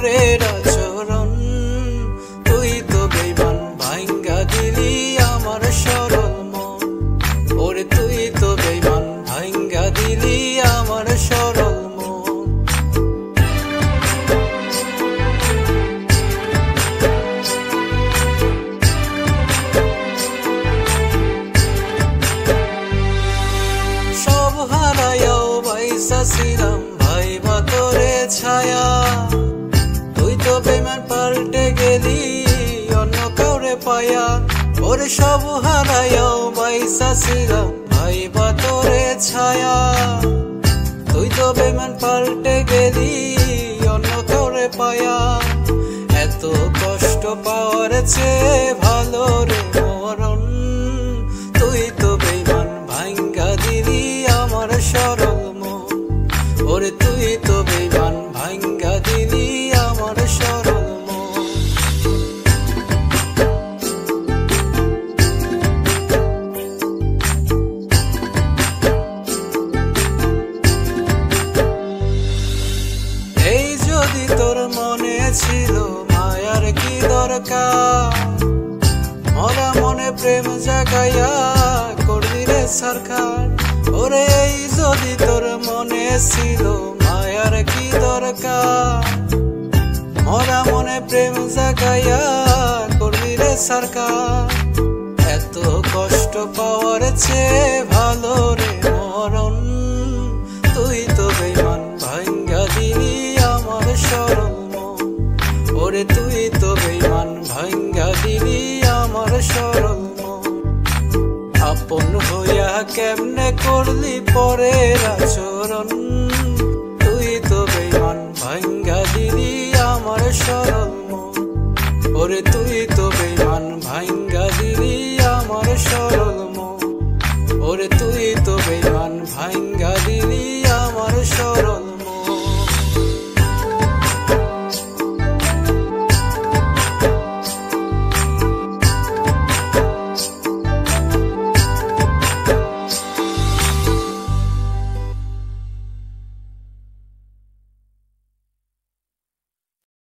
পরের আচরণ। তুই তো বেঈমান ভাঙ্গা দিলি আমার সরল মন। ওরে তুই তো বেঈমান ভাঙ্গা দিলি আমার সরল মন। সব হারাইয়াও বাইসা ছিলাম ভাইবা তোরে ছায়া। তুই তো বেঈমান পাল্টে গেলি অন্য কাউরে পায়া। ওরে সব হারাইয়াও বাইসা ছিলাম ভাইবা তোরে ছায়া। তুই তো বেঈমান পাল্টে গেলি অন্য কাউরে পায়া। এত কষ্ট পাওয়ার চেয়ে ভালো রে মরণ। তুই তো বেঈমান ভাঙ্গা দিলি আমার সরল মন। ওরে তুই তো বেঈমান ভাঙ্গা দিলি আমার সরল মন। এই যদি তোর মনে ছিল মায়ার কি দরকার, মরা মনে প্রেম জাগাইয়া করলি রে সরকার। ওরে এই যদি তোর মনে ছিল মায়ার কি দরকার, মরা মনে প্রেম জাগাইয়া করলি রে সরকার। এত কষ্ট পাওয়ার চেয়ে ভালো রে মরণ। তুই তো বেঈমান ভাঙ্গা দিলি আমার সরল মন। ওরে তুই তো বেঈমান ভাঙ্গা দিলি আমার সরল মন। আপন হইয়া কেমনে করলি পরের আচরণ। তুই তো বেঈমান ভাঙ্গা দিলি আমার সরল মন। ওরে তুই তো